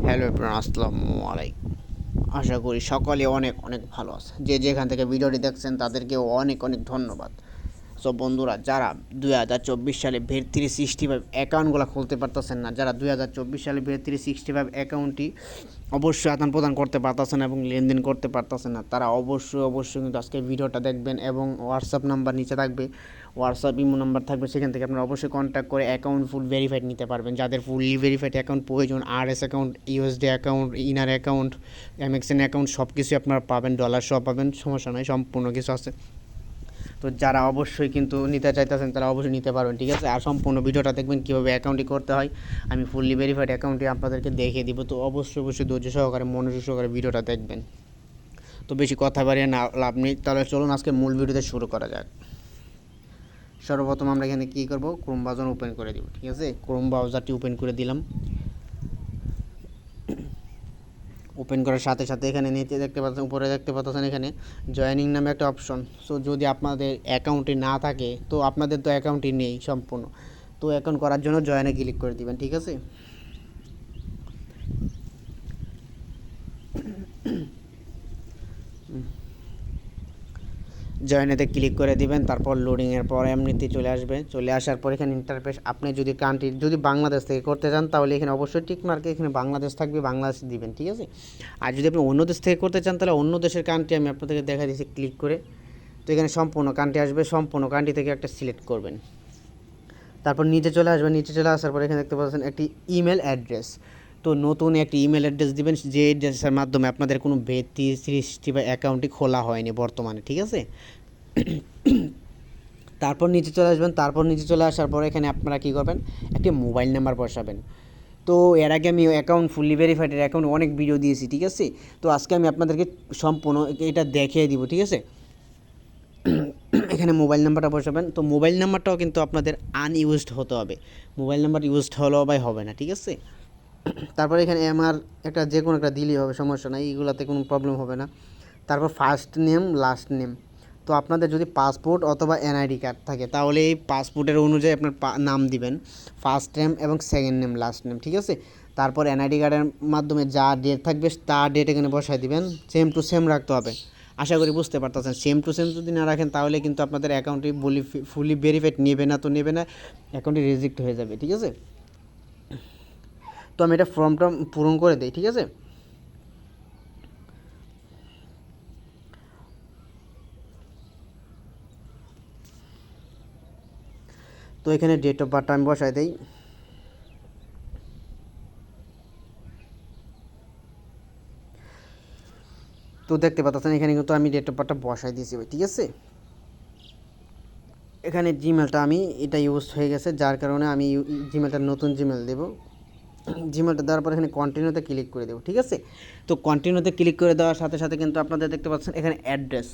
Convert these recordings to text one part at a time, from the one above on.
Hello everyone, আসসালামু আলাইকুম। আশা করি সকলে অনেক অনেক ভালো আছে। যে যেখান থেকে ভিডিওটি দেখছেন তাদেরকেও অনেক অনেক ধন্যবাদ। সো বন্ধুরা, যারা 2024 সালে ভেট365 অ্যাকাউন্টগুলো খুলতে পারতেছেন না, যারা 2024 সালে ভেট365 অ্যাকাউন্টটি অবশ্যই আদান প্রদান করতে পারতেছেন এবং লেনদেন করতে পারতেছেন না, তারা অবশ্যই কিন্তু আজকে ভিডিওটা দেখবেন এবং হোয়াটসঅ্যাপ নাম্বার নিচে থাকবে, হোয়াটসঅ্যাপ ইমো নাম্বার থাকবে, সেখান থেকে আপনারা অবশ্যই কন্ট্যাক্ট করে অ্যাকাউন্ট ফুল ভেরিফাইড নিতে পারবেন। যাদের ফুললি ভেরিফাইড অ্যাকাউন্ট প্রয়োজন, RS account, USD account, inner account, MXN account, সব কিছুই আপনারা পাবেন, ডলার সহ পাবেন, সমস্যা নয়, সম্পূর্ণ কিছু আছে। তো যারা অবশ্যই কিন্তু নিতে চাইতেছেন তারা অবশ্যই নিতে পারবেন, ঠিক আছে। আর সম্পূর্ণ ভিডিওটা দেখবেন কীভাবে অ্যাকাউন্টটি করতে হয়, আমি ফুললি ভেরিফাইড অ্যাকাউন্টটি আপনাদেরকে দেখিয়ে দিব। তো অবশ্যই ধৈর্য সহকারে মনোযোগ সহকারে ভিডিওটা দেখবেন। তো বেশি কথা বাড়িয়ে না লাভ নেই, তাহলে চলুন আজকে মূল ভিডিওতে শুরু করা যাক। সর্বপ্রথম আমরা এখানে কী করব, ক্রোম ব্রাউজার ওপেন করে দিব, ঠিক আছে। ক্রোম ব্রাউজারটি ওপেন করে দিলাম। ওপেন করার সাথে সাথে এখানে নিচে দেখতে পাচ্ছেন, উপরে দেখতে পাচ্ছেন এখানে জয়েনিং নামে একটা অপশন। সো যদি আপনাদের অ্যাকাউন্টে না থাকে, তো আপনাদের তো অ্যাকাউন্টই নেই সম্পূর্ণ, তো অ্যাকাউন্ট করার জন্য জয়েনে ক্লিক করে দিবেন, ঠিক আছে। জয়েনেতে ক্লিক করে দিবেন, তারপর লোডিংয়ের পর এমনিতে চলে আসবে। চলে আসার পর এখানে ইন্টারফেস, আপনি যদি কান্ট্রি যদি বাংলাদেশ থেকে করতে চান তাহলে এখানে অবশ্যই টিক মার্কে এখানে বাংলাদেশ থাকবে, বাংলাদেশ দিবেন, ঠিক আছে। আর যদি আপনি অন্য দেশ থেকে করতে চান তাহলে অন্য দেশের কান্ট্রি আমি আপনাদেরকে দেখা দিচ্ছি, ক্লিক করে। তো এখানে সম্পূর্ণ কান্ট্রি আসবে, সম্পূর্ণ কান্ট্রি থেকে একটা সিলেক্ট করবেন। তারপর নিচে চলে আসবেন, নিচে চলে আসার পর এখানে দেখতে পাচ্ছেন একটি ইমেল অ্যাড্রেস। তো নতুন একটি ইমেল অ্যাড্রেস দিবেন, যে অ্যাড্রেসের মাধ্যমে আপনাদের কোনো ভেট365 অ্যাকাউন্টই খোলা হয়নি বর্তমানে, ঠিক আছে। তারপর নিচে চলে আসবেন, তারপর নিচে চলে আসার পর এখানে আপনারা কী করবেন, একটি মোবাইল নাম্বার বসাবেন। তো এর আগে আমি অ্যাকাউন্ট ফুললি ভেরিফাইডের অ্যাকাউন্ট অনেক ভিডিও দিয়েছি, ঠিক আছে। তো আজকে আমি আপনাদেরকে সম্পূর্ণ এটা দেখিয়ে দিব, ঠিক আছে। এখানে মোবাইল নাম্বারটা বসাবেন। তো মোবাইল নাম্বারটাও কিন্তু আপনাদের আনইউজড হতে হবে, মোবাইল নাম্বার ইউজড হলেও বা হবে না, ঠিক আছে। তারপর এখানে আমার একটা যে কোনো একটা দিলেই হবে, সমস্যা নাই, এইগুলোতে কোনো প্রবলেম হবে না। তারপর ফার্স্ট নেম, লাস্ট নেম। তো আপনাদের যদি পাসপোর্ট অথবা এনআইডি কার্ড থাকে তাহলে এই পাসপোর্টের অনুযায়ী আপনার নাম দিবেন, ফার্স্ট নেম এবং সেকেন্ড নেম, লাস্ট নেম, ঠিক আছে। তারপর এনআইডি কার্ডের মাধ্যমে যা ডেট থাকবে তার ডেট এখানে বসায় দিবেন, সেম টু সেম রাখতে হবে। আশা করি বুঝতে পারতেছেন। সেম টু সেম যদি না রাখেন তাহলে কিন্তু আপনাদের অ্যাকাউন্টটি ফুলি ভেরিফাইড নেবে না, তো নেবে না, অ্যাকাউন্টটি রিজেক্ট হয়ে যাবে, ঠিক আছে। তো আমি এটা ফর্মটা পূরণ করে দিই, ঠিক আছে। তো এখানে ডেট অফ বার্থটা আমি বসাই দিই। তো দেখতে পাচ্ছেন এখানে কিন্তু আমি ডেট অফ বার্থটা বসাই দিয়েছি, ঠিক আছে। এখানে জিমেলটা আমি এটা ইউজ হয়ে গেছে, যার কারণে আমি জিমেলটা নতুন জিমেল দেবো। জিমেলটা দেওয়ার পর এখানে কন্টিনিউতে ক্লিক করে দেবো, ঠিক আছে। তো কন্টিনিউতে ক্লিক করে দেওয়ার সাথে সাথে কিন্তু আপনাদের দেখতে পাচ্ছেন এখানে অ্যাড্রেস।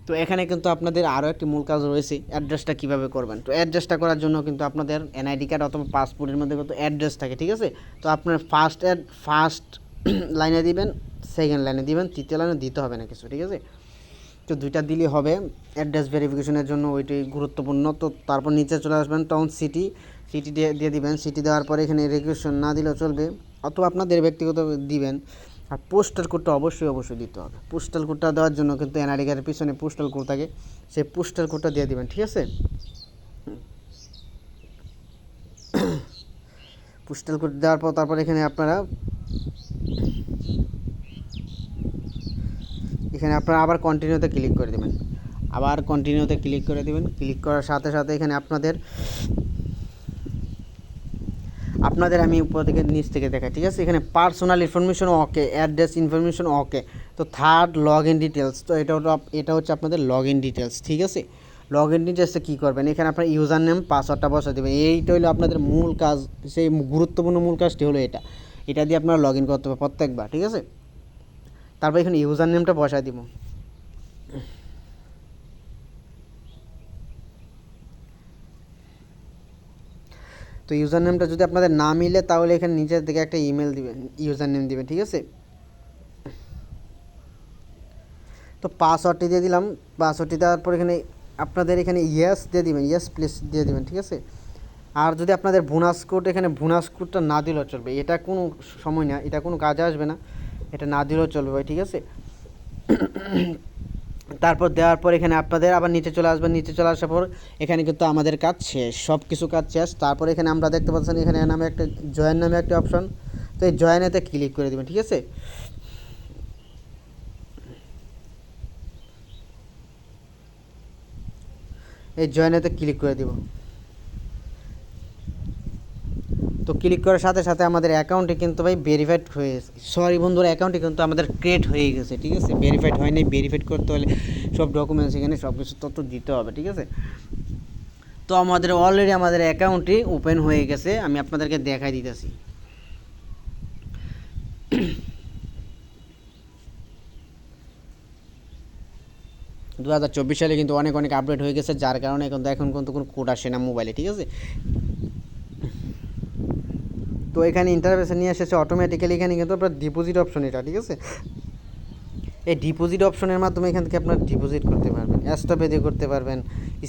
তো এখানে কিন্তু আপনাদের আরও একটি মূল কাজ রয়েছে, অ্যাড্রেসটা কীভাবে করবেন। তো অ্যাড্রেসটা করার জন্য কিন্তু আপনাদের এনআইডি কার্ড অথবা পাসপোর্টের মধ্যে কিন্তু অ্যাড্রেস থাকে, ঠিক আছে। তো আপনার ফার্স্ট লাইনে দিবেন, সেকেন্ড লাইনে দিবেন, তৃতীয় লাইনে দিতে হবে না কিছু, ঠিক আছে। তো দুইটা দিলেই হবে অ্যাড্রেস ভেরিফিকেশনের জন্য, ওইটাই গুরুত্বপূর্ণ। তো তারপর নিচে চলে আসবেন, টাউন সিটি দিয়ে দিবেন। সিটি দেওয়ার পরে এখানে রেজিস্ট্রেশন না দিলেও চলবে, অথবা আপনাদের ব্যক্তিগত দিবেন। আর পোস্টাল কোডটা অবশ্যই দিতে হবে। পোস্টাল কোডটা দেওয়ার জন্য কিন্তু এনআইডি কার্ডের পিছনে পোস্টাল কোড থাকে, সেই পোস্টাল কোডটা দিয়ে দিবেন, ঠিক আছে। পোস্টাল কোড দেওয়ার পর তারপর এখানে আপনারা আবার কন্টিনিউতে ক্লিক করে দেবেন, আবার কন্টিনিউতে ক্লিক করে দেবেন। ক্লিক করার সাথে সাথে এখানে আপনাদের আমি উপর থেকে নিচ থেকে দেখাই, ঠিক আছে। এখানে পার্সোনাল ইনফরমেশন ওকে, অ্যাড্রেস ইনফরমেশন ওকে। তো থার্ড লগ ইন ডিটেলস, তো এটা হচ্ছে আপনাদের লগ ইন ডিটেলস, ঠিক আছে। লগ ইন ডিটেলসে কী করবেন, এখানে আপনার ইউজার নেম পাসওয়ার্ডটা বসা দেবেন। এইটা হলো আপনাদের মূল কাজ, সেই গুরুত্বপূর্ণ মূল কাজটি হলো এটা দিয়ে আপনারা লগ ইন করতে হবে প্রত্যেকবার, ঠিক আছে। তারপর এখানে ইউজার নেমটা বসায় দিব। তো ইউজার নেমটা যদি আপনাদের না মিলে তাহলে এখানে নিচের দিকে একটা ইমেল দিবেন, ইউজার নেম দিবেন, ঠিক আছে। তো পাসওয়ার্ডটি দিয়ে দিলাম। পাসওয়ার্ডটি দেওয়ার পর এখানে আপনাদের এখানে ইয়েস দিয়ে দিবেন, ইয়েস প্লিজ দিয়ে দিবেন, ঠিক আছে। আর যদি আপনাদের বোনাস কোড এখানে বোনাস কোডটা না দিলেও চলবে, এটা কোনো সময় না, এটা কোনো কাজে আসবে না, এটা না দিলেও চলবে ভাই, ঠিক আছে। তারপর দেওয়ার পর এখানে আপনাদের আবার নিচে চলে আসবেন, নিচে চলে আসার পর এখানে কিন্তু আমাদের কাজ শেষ, সব কিছু কাজ শেষ। তারপর এখানে আমরা দেখতে পাচ্ছেন এখানে নামে একটা জয়েন নামে একটা অপশন, তো এই জয়েনেতে ক্লিক করে দেবেন, ঠিক আছে। এই জয়েনেতে ক্লিক করে দিব। তো ক্লিক করার সাথে সাথে আমাদের অ্যাকাউন্টে কিন্তু ভাই ভেরিফাইড হয়ে গেছে, সরি বন্ধুরা, অ্যাকাউন্টে কিন্তু আমাদের ক্রিয়েট হয়ে গেছে, ঠিক আছে। ভেরিফাইড হয়নি, ভেরিফাইড করতে হলে সব ডকুমেন্টস এখানে সব কিছু তথ্য দিতে হবে, ঠিক আছে। তো আমাদের অলরেডি আমাদের অ্যাকাউন্টটি ওপেন হয়ে গেছে, আমি আপনাদেরকে দেখাই দিতেছি। 2024 সালে কিন্তু অনেক অনেক আপডেট হয়ে গেছে, যার কারণে এখন কিন্তু কোনো কোড আসে না মোবাইলে, ঠিক আছে। তো এখানে ইন্টারফেসে নিয়ে এসেছে অটোমেটিক্যালি, এখানে কিন্তু আপনার ডিপোজিট অপশন এটা, ঠিক আছে। এই ডিপোজিট অপশনের মাধ্যমে এখান থেকে আপনার ডিপোজিট করতে পারবেন, স্টপে দিয়ে করতে পারবেন,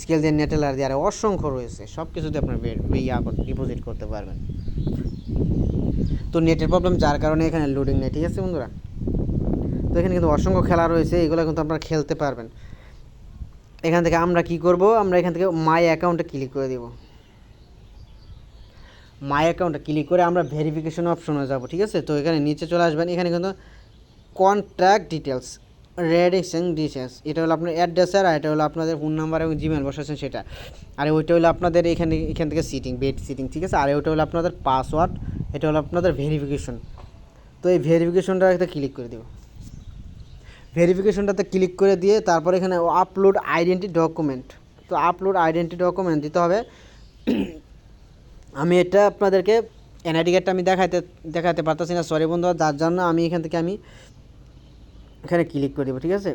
স্কেল দিয়ে, নেটেলার দিয়ে, আর অসংখ্য রয়েছে, সব কিছুতে আপনার ডিপোজিট করতে পারবেন। তো নেটের প্রবলেম যার কারণে এখানে লোডিং নেই, ঠিক আছে বন্ধুরা। তো এখানে কিন্তু অসংখ্য খেলা রয়েছে, এগুলো কিন্তু আপনারা খেলতে পারবেন। এখান থেকে আমরা কি করব, আমরা এখান থেকে মাই অ্যাকাউন্টে ক্লিক করে দেব। মাই অ্যাকাউন্টে ক্লিক করে আমরা ভেরিফিকেশন অপশনে যাব, ঠিক আছে। তো এখানে নিচে চলে আসবেন, এখানে কিন্তু কন্ট্যাক্ট ডিটেলস, রেডিং ডিটেলস, এটা হলো আপনার অ্যাড্রেস, আর এটা হলো আপনাদের ফোন নাম্বার এবং জিমেল বসাচ্ছেন সেটা, আর ওইটা হলো আপনাদের এখান থেকে বেড সিটিং, ঠিক আছে। আর ওইটা হলো আপনাদের পাসওয়ার্ড, এটা হলো আপনাদের ভেরিফিকেশন। তো এই ভেরিফিকেশনটাতে ক্লিক করে দেব। ভেরিফিকেশনটাতে ক্লিক করে দিয়ে তারপর এখানে আপলোড আইডেন্টি ডকুমেন্ট, তো আপলোড আইডেন্টি ডকুমেন্ট দিতে হবে। আমি এটা আপনাদেরকে এনআইডি কার্ডটা আমি দেখাতে পারতেছি না, সরি বন্ধুরা, যার জন্য আমি এখানে ক্লিক করে দেবো, ঠিক আছে।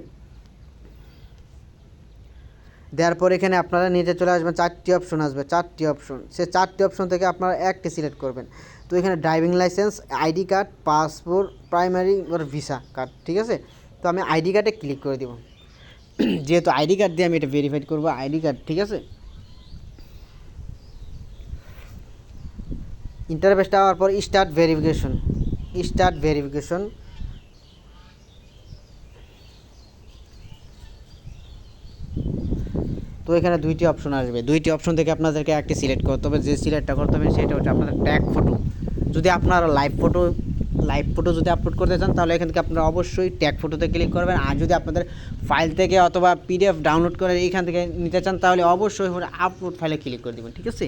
দেওয়ার পর এখানে আপনারা নিচে চলে আসবেন, 4টি অপশন আসবে, 4টি অপশন, সে 4টি অপশন থেকে আপনারা একটি সিলেক্ট করবেন। তো এখানে driving licence, ID card, passport, primary আর ভিসা কার্ড, ঠিক আছে। তো আমি আইডি কার্ডে ক্লিক করে দেবো, যেহেতু আইডি কার্ড দিয়ে আমি এটা ভেরিফাইড করবো, আইডি কার্ড, ঠিক আছে। ইন্টারফেসটা হওয়ার পর স্টার্ট ভেরিফিকেশন, তো এখানে 2টি অপশন আসবে, 2টি অপশন থেকে আপনাদেরকে একটি সিলেক্ট করতে হবে, যে সিলেক্টটা করতে হবে সেটা হচ্ছে আপনাদের ট্যাগ ফটো। যদি আপনারা লাইভ ফটো যদি আপলোড করতে চান তাহলে এখান থেকে আপনারা অবশ্যই ট্যাগ ফটোতে ক্লিক করবেন, আর যদি আপনাদের ফাইল থেকে অথবা পিডিএফ ডাউনলোড করে এইখান থেকে নিতে চান তাহলে অবশ্যই আপলোড ফাইলে ক্লিক করে দেবেন, ঠিক আছে।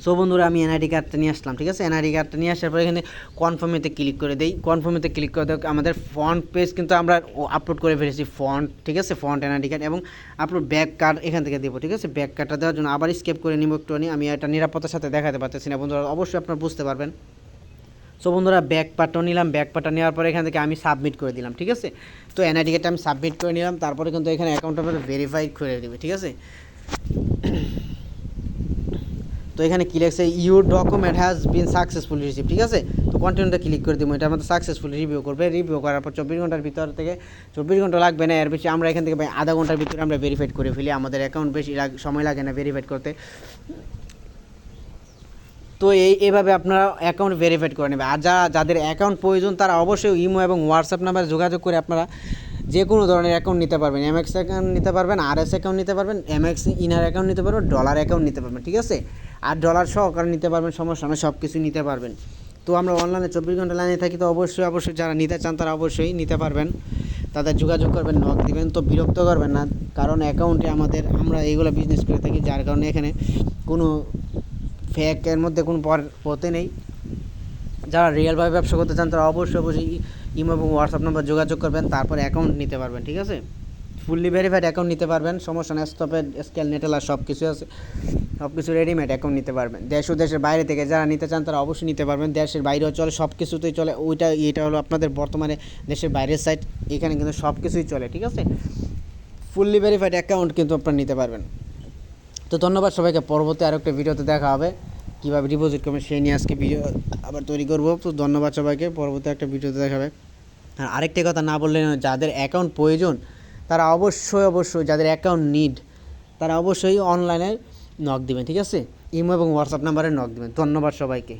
সো বন্ধুরা, আমি এনআইডি কার্ডটা নিয়ে আসলাম, ঠিক আছে। এনআইডি কার্ডটা নিয়ে আসার পর এখানে কনফার্মেতে ক্লিক করে দেই। কনফার্মেতে ক্লিক করে দেওয়া আমাদের ফ্রন্ট পেজ কিন্তু আমরা আপলোড করে ফেলেছি, ফন্ট, ঠিক আছে, ফ্রন্ট এনআইডি কার্ড, এবং আপলোড ব্যাক কার্ড এখান থেকে দেবো, ঠিক আছে। ব্যাক কার্ডটা দেওয়ার জন্য আবার স্কেপ করে নিব একটুখানি, আমি এটা নিরাপত্তার সাথে দেখাতে পারতেছি না বন্ধুরা, অবশ্যই আপনারা বুঝতে পারবেন। সো বন্ধুরা, ব্যাক পার্টও নিলাম, ব্যাক পার্টটা নেওয়ার পরে এখান থেকে আমি সাবমিট করে দিলাম, ঠিক আছে। তো এনআইডি কার্ডটা আমি সাবমিট করে নিলাম, তারপরে কিন্তু এখানে অ্যাকাউন্টটা ভেরিফাই করে দেবে, ঠিক আছে। তো এখানে কি লেখছে, your document has been successfully receive, ঠিক আছে। তো কন্টিনিউতে ক্লিক করে দিব, এটা আমাদের সাকসেসফুলি রিভিউ করবে, রিভিউ করার পর 24 ঘন্টার ভিতর থেকে, 24 ঘন্টা লাগবে না এর বেশি, আমরা এখান থেকে আধা ঘন্টার ভিতরে আমরা ভেরিফাইড করে ফেলি, আমাদের অ্যাকাউন্ট বেশি সময় লাগে না ভেরিফাইড করতে। তো এইভাবে আপনারা অ্যাকাউন্ট ভেরিফাইড করে নেবে। আর যাদের অ্যাকাউন্ট প্রয়োজন তারা অবশ্যই ইমো এবং হোয়াটসঅ্যাপ নাম্বারে যোগাযোগ করে আপনারা যে কোনো ধরনের অ্যাকাউন্ট নিতে পারবেন, এমএক্স অ্যাকাউন্ট নিতে পারবেন, আরএস অ্যাকাউন্ট নিতে পারবেন, এমএক্স ইনার অ্যাকাউন্ট নিতে পারবেন, ডলার অ্যাকাউন্ট নিতে পারবেন, ঠিক আছে। আর ডলার সহকারে নিতে পারবেন, সমস্যা নয়, সব কিছু নিতে পারবেন। তো আমরা অনলাইনে 24 ঘন্টা লাইনে থাকি, তো অবশ্যই যারা নিতে চান তারা অবশ্যই নিতে পারবেন, তাদের যোগাযোগ করবেন, নক দিবেন। তো বিরক্ত করবেন না, কারণ অ্যাকাউন্টে আমরা এইগুলো বিজনেস করে থাকি, যার কারণে এখানে কোনো ফেকের মধ্যে কোনো পথে নেই। যারা রিয়েলভাবে ব্যবসা করতে চান তারা অবশ্যই ইমো এবং হোয়াটসঅ্যাপ নাম্বার যোগাযোগ করবেন, তারপর অ্যাকাউন্ট নিতে পারবেন, ঠিক আছে। ফুললি ভেরিফাইড অ্যাকাউন্ট নিতে পারবেন, সমস্যা না, স্টপেড, স্কেল, নেটেলার সব কিছু আছে, সব কিছু রেডিমেড অ্যাকাউন্ট নিতে পারবেন। দেশ ও দেশের বাইরে থেকে যারা নিতে চান তারা অবশ্যই নিতে পারবেন, দেশের বাইরেও চলে, সব কিছুতেই চলে। এটা হলো আপনাদের বর্তমানে দেশের বাইরের সাইট, এখানে কিন্তু সব কিছুই চলে, ঠিক আছে। ফুললি ভেরিফাইড অ্যাকাউন্ট কিন্তু আপনারা নিতে পারবেন। তো ধন্যবাদ সবাইকে, পরবর্তী আরেকটা ভিডিওতে দেখা হবে, কীভাবে ডিপোজিট করবেন সেই নিয়ে আজকে ভিডিও আবার তৈরি করবো। তো ধন্যবাদ সবাইকে, পরবর্তী একটা ভিডিওতে দেখা হবে। আর আরেকটা কথা না বললে নয়, যাদের অ্যাকাউন্ট প্রয়োজন তারা অবশ্যই যাদের অ্যাকাউন্ট নিড তারা অবশ্যই অনলাইনে নক দিবেন, ঠিক আছে? ইমো এবং হোয়াটসঅ্যাপ নাম্বারে নক দিবেন। ধন্যবাদ সবাইকে।